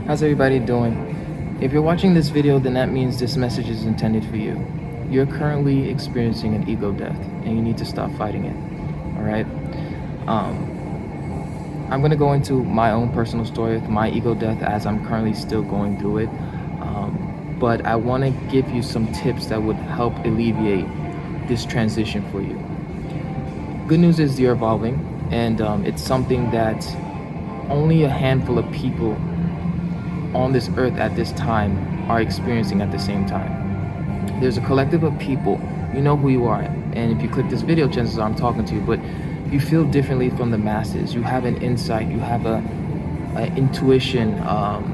How's everybody doing? If you're watching this video, then that means this message is intended for you. You're currently experiencing an ego death and you need to stop fighting it. All right? I'm going to go into my own personal story with my ego death as I'm currently still going through it. But I want to give you some tips that would help alleviate this transition for you. Good news is you're evolving, and it's something that only a handful of people on this earth at this time are experiencing at the same time. There's a collective of people, you know who you are, and if you click this video, chances are I'm talking to you, but you feel differently from the masses. You have an insight, you have a intuition,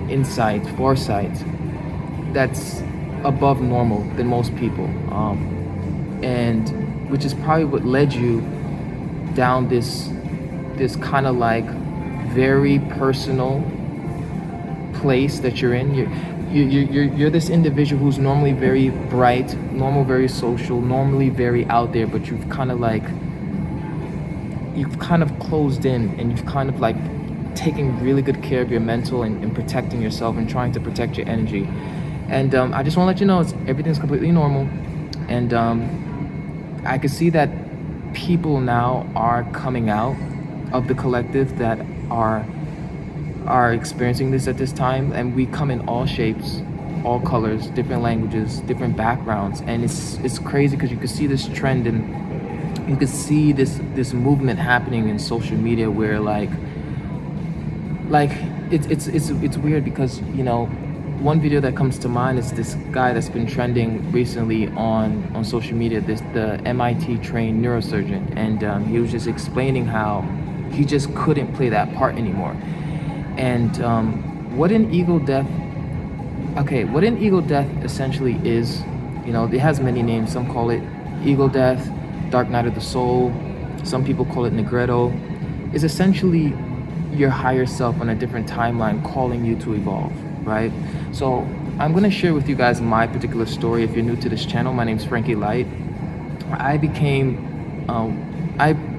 insight, foresight that's above normal than most people, and which is probably what led you down this kind of like very personal place that you're in. You're this individual who's normally very bright, very social, normally very out there, but you've kind of closed in, and you've kind of like taking really good care of your mental and protecting yourself and trying to protect your energy. And I just want to let you know everything's completely normal. And I can see that people now are coming out of the collective that are experiencing this at this time, and we come in all shapes, all colors, different languages, different backgrounds, and it's crazy because you can see this trend, and you can see this movement happening in social media where like it's weird because, you know, one video that comes to mind is this guy that's been trending recently on social media, the MIT trained neurosurgeon, and he was just explaining how he just couldn't play that part anymore. And what an ego death essentially is, you know, it has many names. Some call it ego death, dark night of the soul. Some people call it Negretto. Is essentially your higher self on a different timeline calling you to evolve, right? So I'm going to share with you guys my particular story. If you're new to this channel, my name's Frankie Light. I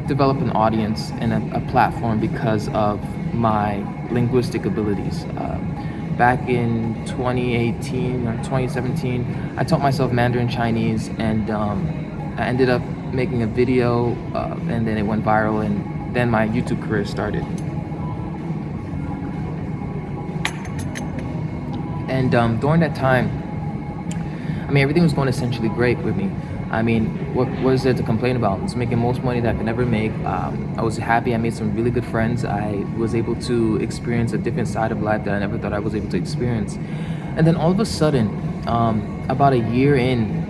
developed an audience and a platform because of my linguistic abilities. Back in 2018 or 2017, I taught myself Mandarin Chinese, and I ended up making a video, and then it went viral, and then my YouTube career started. And during that time, I mean, everything was going essentially great with me. I mean, what is there to complain about? I was making most money that I could never make. I was happy. I made some really good friends. I was able to experience a different side of life that I never thought I was able to experience. And then all of a sudden, about a year in,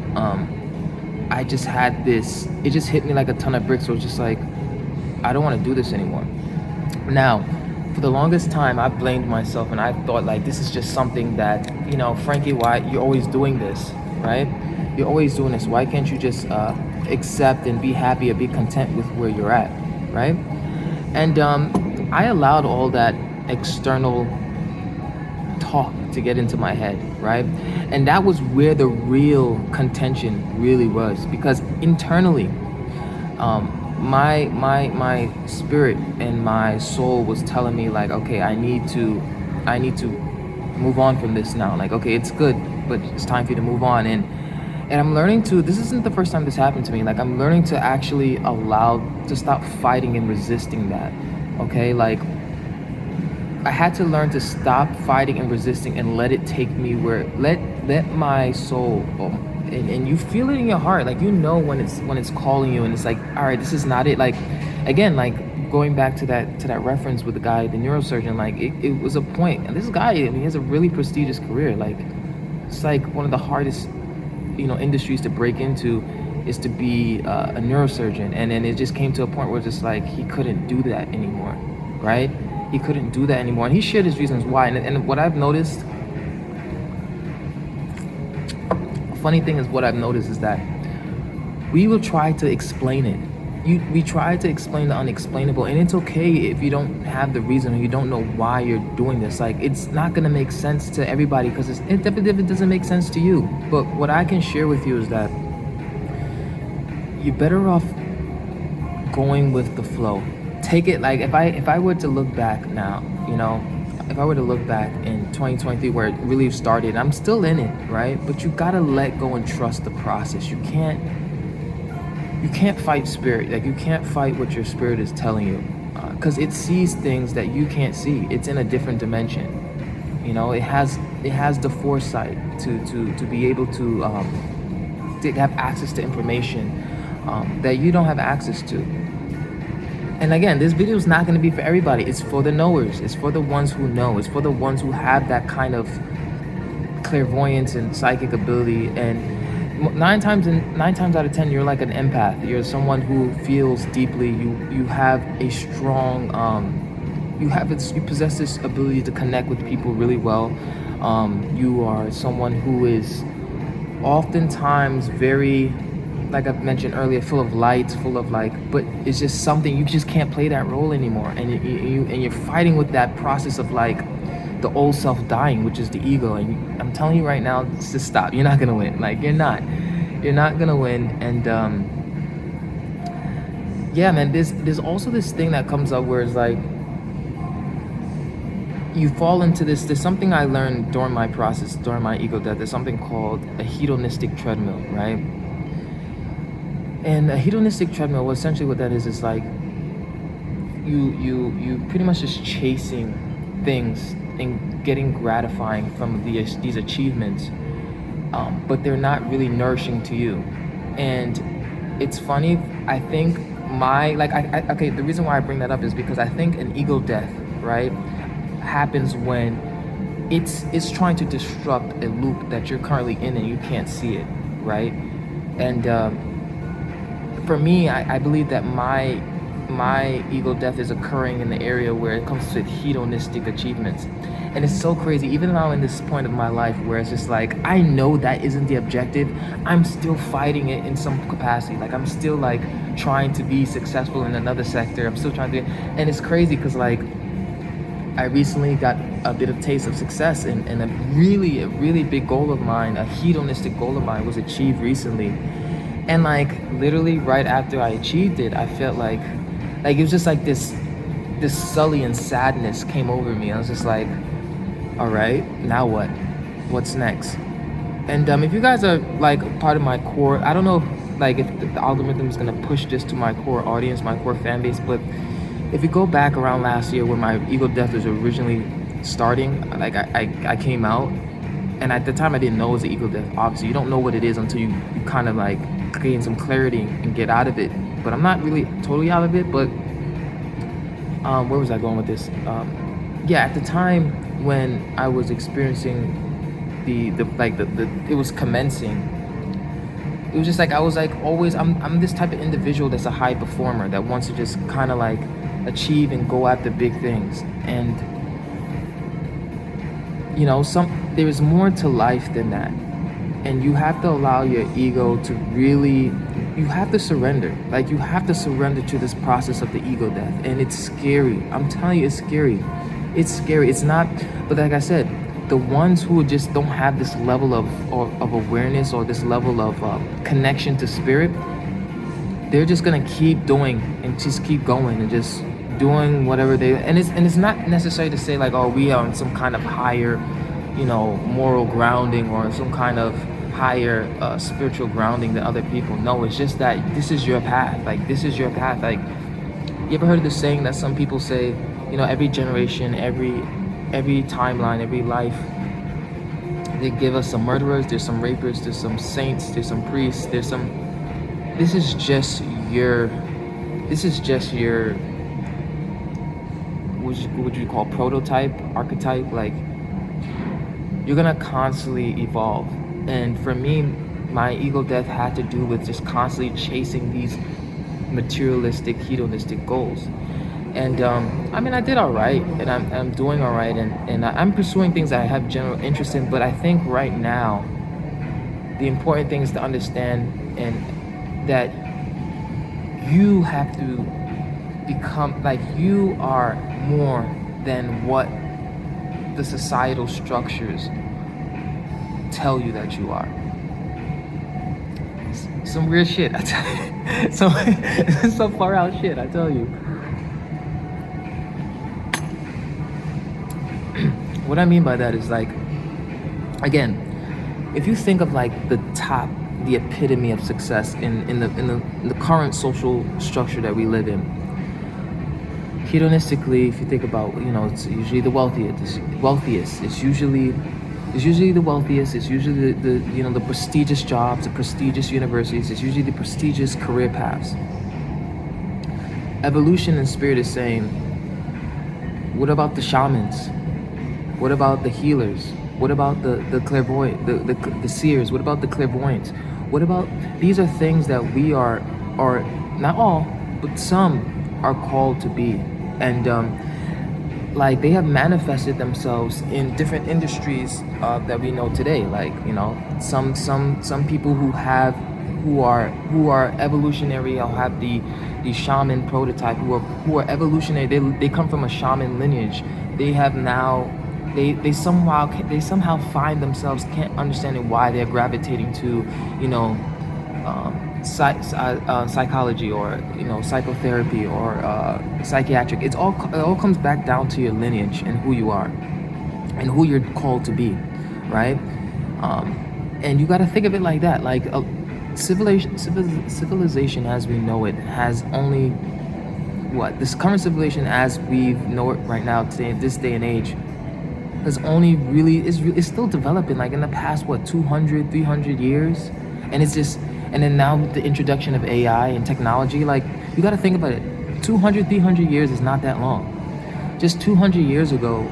I just had this, it just hit me like a ton of bricks. So it was just like, I don't want to do this anymore. Now, for the longest time, I blamed myself, and I thought like, this is just something that, you know, Frankie, why you're always doing this, right? You're always doing this. Why can't you just accept and be happy or be content with where you're at, right? And I allowed all that external talk to get into my head, right? And that was where the real contention really was, because internally, my spirit and my soul was telling me like, okay, I need to move on from this now. Like, okay, it's good, but it's time for you to move on. And I'm learning to, this isn't the first time this happened to me. Like, I'm learning to actually to stop fighting and resisting that. Okay, like I had to learn to stop fighting and resisting and let it take me where, let my soul, and you feel it in your heart, like, you know, when it's calling you, and it's like, all right, this is not it. Like, again, like going back to that reference with the guy, the neurosurgeon, like it was a point, and this guy, I mean, he has a really prestigious career. Like, it's like one of the hardest, you know, industries to break into is to be a neurosurgeon. And then it just came to a point where just like he couldn't do that anymore, right? He couldn't do that anymore, and he shared his reasons why. And what I've noticed, funny thing is, what I've noticed is that we will try to explain it. We try to explain the unexplainable, and it's okay if you don't have the reason or you don't know why you're doing this. Like, it's not gonna make sense to everybody because it doesn't make sense to you. But what I can share with you is that you're better off going with the flow. Take it, like, if I were to look back now, you know, if I were to look back in 2023 where it really started, I'm still in it, right? But you gotta let go and trust the process. You can't fight spirit. Like, you can't fight what your spirit is telling you, because it sees things that you can't see. It's in a different dimension. It has the foresight to be able to have access to information that you don't have access to. And again, this video is not going to be for everybody. It's for the knowers. It's for the ones who know. It's for the ones who have that kind of clairvoyance and psychic ability. And nine times out of 10, you're like an empath. You're someone who feels deeply. You have a strong you possess this ability to connect with people really well. You are someone who is oftentimes very, like I mentioned earlier, full of light, full of but it's just something you just can't play that role anymore, and you're fighting with that process of the old self dying, which is the ego. And I'm telling you right now, just stop. You're not gonna win. You're not gonna win. And yeah, man, there's also this thing that comes up where it's you fall into this. There's something I learned during my process, during my ego death. There's something called a hedonistic treadmill, right? And a hedonistic treadmill, well, essentially what that is you pretty much just chasing things and getting gratifying from these achievements, but they're not really nourishing to you. And it's funny, I think okay, the reason why I bring that up is because I think an ego death, right, happens when it's trying to disrupt a loop that you're currently in and you can't see it, right? And for me, I believe that my ego death is occurring in the area where it comes to hedonistic achievements. And it's so crazy, even now in this point of my life where it's just I know that isn't the objective, I'm still fighting it in some capacity. I'm still trying to be successful in another sector. I'm still trying to, and it's crazy because I recently got a bit of taste of success, and a really big goal of mine, a hedonistic goal of mine, was achieved recently. And literally right after I achieved it, I felt like it was just this sully and sadness came over me. I was just all right, now what? What's next? And if you guys are part of my core, I don't know if the algorithm is gonna push this to my core audience, my core fan base, but if you go back around last year when my ego death was originally starting, I came out, and at the time I didn't know it was an ego death. Obviously, you don't know what it is until you kind of gain some clarity and get out of it. But I'm not really totally out of it. But where was I going with this? Yeah, at the time when I was experiencing it was commencing, it was just I was always, I'm this type of individual that's a high performer that wants to just kind of achieve and go after big things. And there is more to life than that, and you have to allow your ego to really, you have to surrender. You have to surrender to this process of the ego death. And it's scary. I'm telling you, it's scary. It's not, but like I said, the ones who just don't have this level of awareness or this level of connection to spirit, they're just gonna keep doing and just keep going and just doing whatever and it's not necessary to say oh, we are on some kind of higher moral grounding or some kind of higher spiritual grounding than other people. No, it's just that this is your path. This is your path. You ever heard of the saying that some people say, every generation, every timeline, every life, they give us some murderers, there's some rapists, there's some saints, there's some priests, this is just your what would you call prototype, archetype. You're gonna constantly evolve. And for me, my ego death had to do with just constantly chasing these materialistic, hedonistic goals. And I did all right, and I'm doing all right, and I'm pursuing things that I have general interest in. But I think right now, the important thing is to understand and that you have to become you are more than what the societal structures tell you that you are. Some weird shit, I tell you. Some far out shit, I tell you. What I mean by that is like, again, if you think of like the epitome of success in the current social structure that we live in, hedonistically, if you think about, it's usually the wealthiest. It's usually the wealthiest. It's usually the prestigious jobs, the prestigious universities. It's usually the prestigious career paths. Evolution in spirit is saying, what about the shamans? What about the healers? What about the clairvoyant, the seers? What about the clairvoyants? What about, these are things that we are not all, but some are called to be. And like, they have manifested themselves in different industries that we know today. Like, some people who are evolutionary, or have the shaman prototype, who are evolutionary. They come from a shaman lineage. They have now, they somehow find themselves can't understanding why they're gravitating to psychology, or psychotherapy, or psychiatric. It all comes back down to your lineage and who you are and who you're called to be, right? And you got to think of it like that. Like, civilization as we know it has only, this current civilization as we know it right now today, this day and age, has only really is still developing. Like, in the past 200 300 years, and then now with the introduction of AI and technology, like, you got to think about it. 200 300 years is not that long. Just 200 years ago,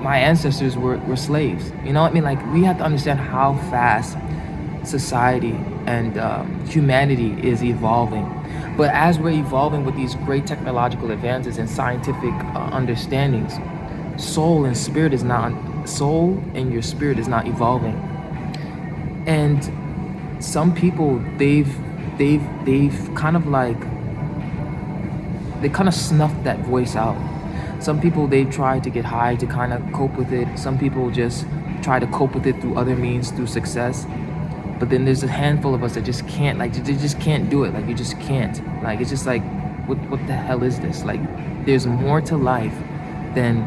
my ancestors were slaves. You know what I mean? Like, we have to understand how fast society and humanity is evolving. But as we're evolving with these great technological advances and scientific understandings, soul and your spirit is not evolving. And some people, they've kind of like, they kind of snuffed that voice out. Some people, they try to get high to kind of cope with it. Some people just try to cope with it through other means, through success. But then there's a handful of us that just can't, like, they just can't do it. Like, you just can't. Like, it's just like, what the hell is this? Like, there's more to life than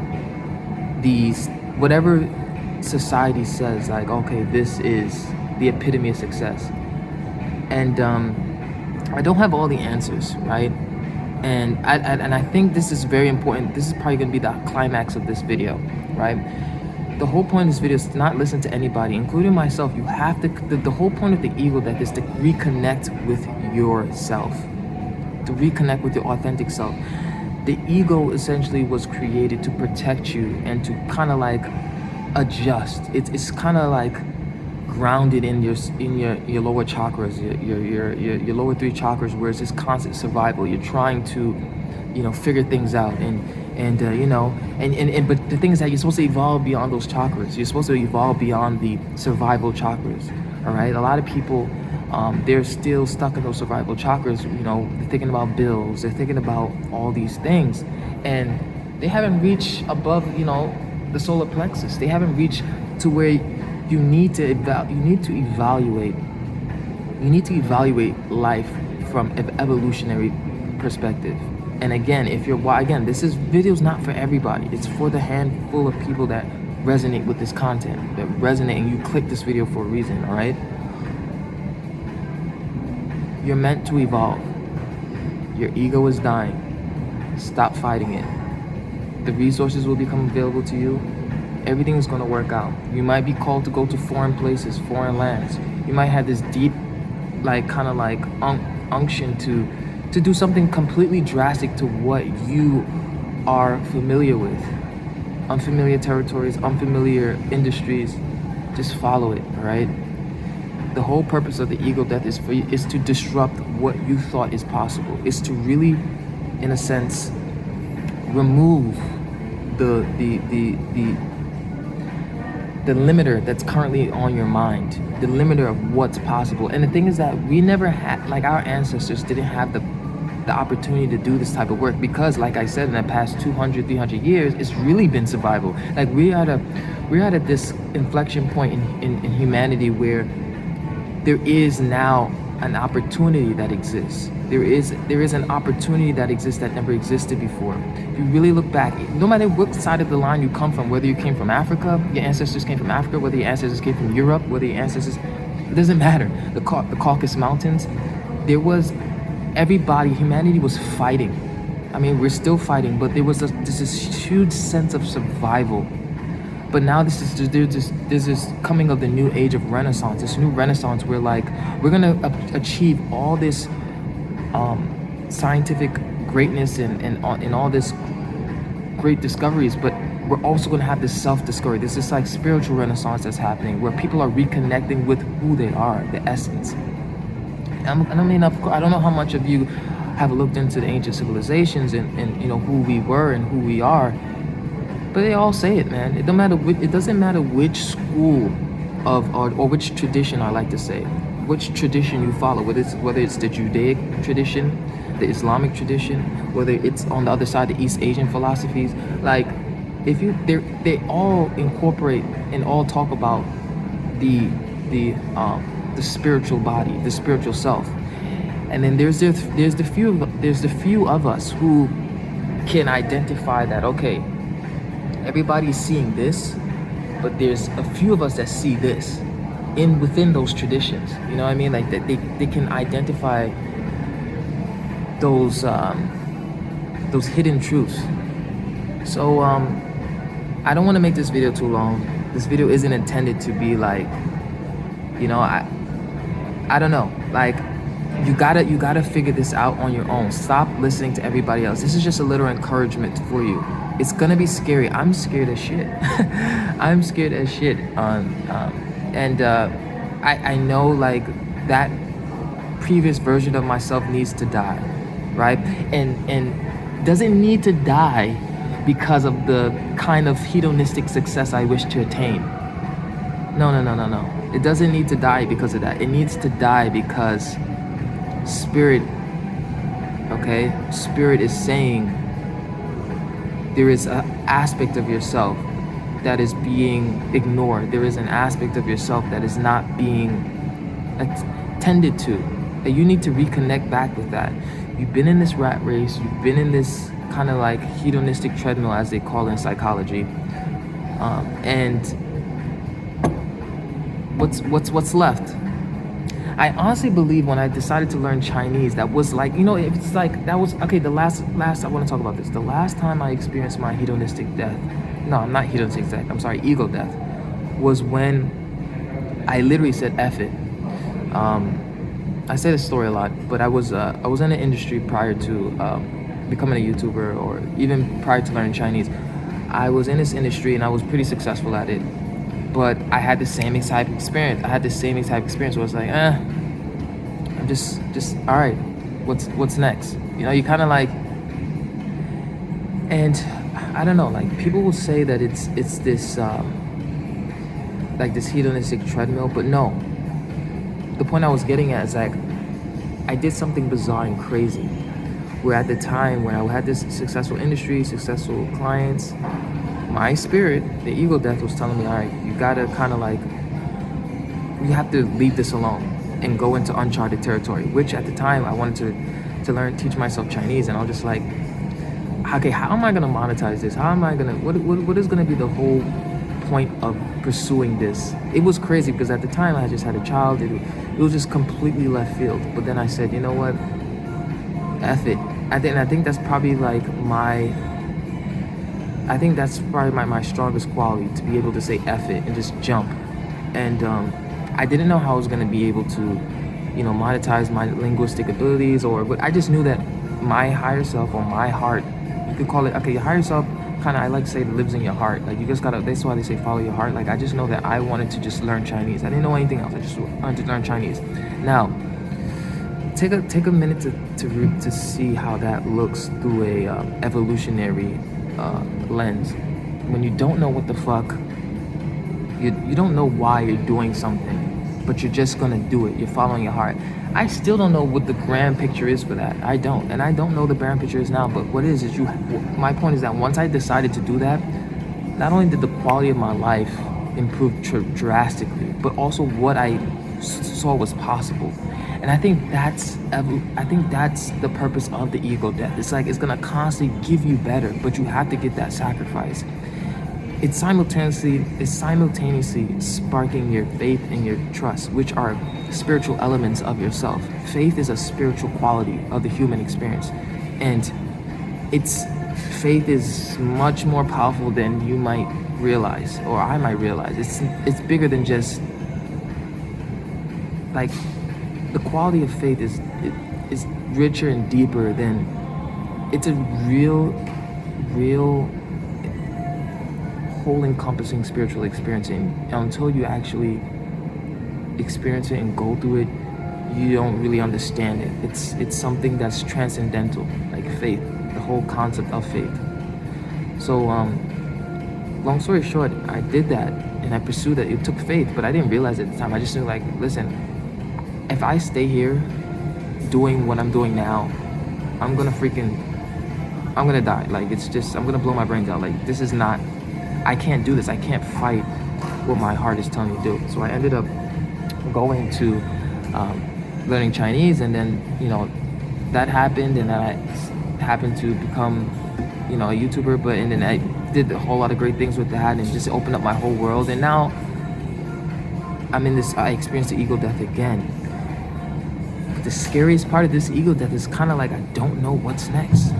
these, whatever society says, like, okay, this is the epitome of success. And I don't have all the answers, right? And I think this is very important. This is probably going to be the climax of this video, right? The whole point of this video is to not listen to anybody, including myself. You have to, the whole point of the ego death is to reconnect with yourself, to reconnect with your authentic self. The ego essentially was created to protect you and to kind of like adjust. It's kind of like grounded in your lower chakras, your lower three chakras, where it's this constant survival. You're trying to, figure things out, but the thing is that you're supposed to evolve beyond those chakras. You're supposed to evolve beyond the survival chakras. All right. A lot of people, they're still stuck in those survival chakras. They're thinking about bills. They're thinking about all these things, and they haven't reached above, the solar plexus. They haven't reached to where you need to evaluate life from an evolutionary perspective. And again, this video's not for everybody. It's for the handful of people that resonate with this content, that resonate, and you click this video for a reason. All right. You're meant to evolve. Your ego is dying. Stop fighting it. The resources will become available to you. Everything is going to work out. You might be called to go to foreign places, foreign lands. You might have this deep, unction to do something completely drastic to what you are familiar with. Unfamiliar territories, unfamiliar industries. Just follow it, all right? The whole purpose of the ego death is to disrupt what you thought is possible. It's to really, in a sense, remove the limiter that's currently on your mind, the limiter of what's possible. And the thing is that we never had, our ancestors didn't have the opportunity to do this type of work, because, like I said, in the past 200 300 years, it's really been survival. Like, we're at this inflection point in humanity where there is now an opportunity that exists. There is an opportunity that exists that never existed before. If you really look back, no matter what side of the line you come from, whether you came from Africa, your ancestors came from Africa, whether your ancestors came from Europe, whether your ancestors, it doesn't matter. The Caucasus Mountains, there was everybody. Humanity was fighting. I mean, we're still fighting, but there was this huge sense of survival. But now there's this coming of the new age of Renaissance, this new Renaissance where like we're gonna achieve all this scientific greatness and all this great discoveries, but we're also gonna have this self-discovery. There's this like spiritual renaissance that's happening where people are reconnecting with who they are, the essence. And I mean, of course, I don't know how much of you have looked into the ancient civilizations and you know who we were and who we are. But they all say it, man. It don't matter. It doesn't matter which school of or which tradition, I like to say, which tradition you follow. Whether it's the Judaic tradition, the Islamic tradition, whether it's on the other side, the East Asian philosophies. Like, if you, they all incorporate and all talk about the spiritual body, the spiritual self. And then there's the few of us who can identify that, okay, everybody's seeing this, but there's a few of us that see this within those traditions. You know what I mean? Like that they can identify those hidden truths. So I don't want to make this video too long. This video isn't intended to be like, you know, I don't know, like you gotta figure this out on your own. Stop listening to everybody else. This is just a little encouragement for you. It's gonna be scary. I'm scared as shit. I'm scared as shit. I know like that previous version of myself needs to die, right? And doesn't need to die because of the kind of hedonistic success I wish to attain. No. It doesn't need to die because of that. It needs to die because spirit, okay? Spirit is saying there is an aspect of yourself that is being ignored. There is an aspect of yourself that is not being attended to. And you need to reconnect back with that. You've been in this rat race. You've been in this kind of like hedonistic treadmill, as they call it in psychology. And what's left? I honestly believe when I decided to learn Chinese, that was like, you know, it's like, that was, okay, the last, I want to talk about this. The last time I experienced my hedonistic death, no, I'm not hedonistic death, I'm sorry, ego death, was when I literally said, F it. I say this story a lot, but I was in the industry prior to becoming a YouTuber, or even prior to learning Chinese. I was in this industry and I was pretty successful at it. But I had the same exact experience. Where it's like, I'm just all right. What's next? You know, you kind of like, and I don't know. Like people will say that it's this like this hedonistic treadmill, but no. The point I was getting at is like, I did something bizarre and crazy. Where at the time when I had this successful industry, successful clients, my spirit, the ego death, was telling me, all right, you gotta kind of like, you have to leave this alone and go into uncharted territory, which at the time I wanted to teach myself Chinese. And I was just like, okay, how am I gonna monetize this? How am I gonna, what is gonna be the whole point of pursuing this? It was crazy because at the time I just had a child. It was just completely left field. But then I said, you know what, F it. I think that's probably like my strongest quality, to be able to say F it and just jump. And I didn't know how I was going to be able to, you know, monetize my linguistic abilities, but I just knew that my higher self, or my heart, you could call it, okay, your higher self, kind of, I like to say, lives in your heart. Like you just gotta, that's why they say follow your heart. Like I just know that I wanted to just learn Chinese. I didn't know anything else. I just wanted to learn Chinese. Now, take a minute to see how that looks through a evolutionary lens. When you don't know what the fuck, you don't know why you're doing something, but you're just gonna do it. You're following your heart. I still don't know what the grand picture is for that. I don't, and I don't know the grand picture is now. But what it is my point is that once I decided to do that, not only did the quality of my life improve drastically, but also what I saw was possible. And I think that's the purpose of the ego death. It's like it's gonna constantly give you better, but you have to get that sacrifice. It's simultaneously sparking your faith and your trust, which are spiritual elements of yourself. Faith is a spiritual quality of the human experience, and it's faith is much more powerful than you might realize, or I might realize. It's bigger than just like the quality of faith is richer and deeper than it's a real whole encompassing spiritual experience, and until you actually experience it and go through it, you don't really understand it. It's something that's transcendental, like faith, the whole concept of faith. So long story short, I did that and I pursued it. It took faith, but I didn't realize at the time. I just knew, like, listen, if I stay here doing what I'm doing now, I'm gonna die. Like, it's just, I'm gonna blow my brains out. Like, this is not, I can't do this. I can't fight what my heart is telling me to do. So I ended up going to learning Chinese, and then, that happened, and then I happened to become, a YouTuber, and then I did a whole lot of great things with that, and just opened up my whole world. And now I'm in this, I experienced the ego death again. But the scariest part of this ego death is kind of like, I don't know what's next.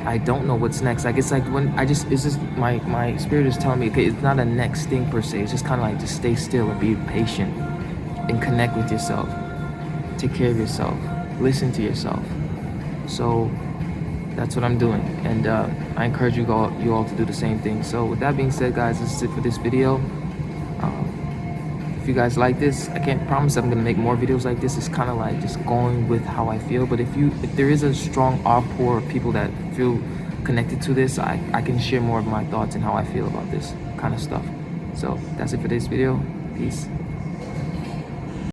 I don't know what's next. Like, it's like when it's just my spirit is telling me, okay, it's not a next thing per se. It's just kind of like, just stay still and be patient and connect with yourself. Take care of yourself. Listen to yourself. So that's what I'm doing, and I encourage you all to do the same thing. So with that being said, guys, this is it for this video. If you guys like this, I can't promise I'm gonna make more videos like this. It's kind of like just going with how I feel. But if there is a strong outpour of people that feel connected to this, I can share more of my thoughts and how I feel about this kind of stuff. So that's it for this video. Peace.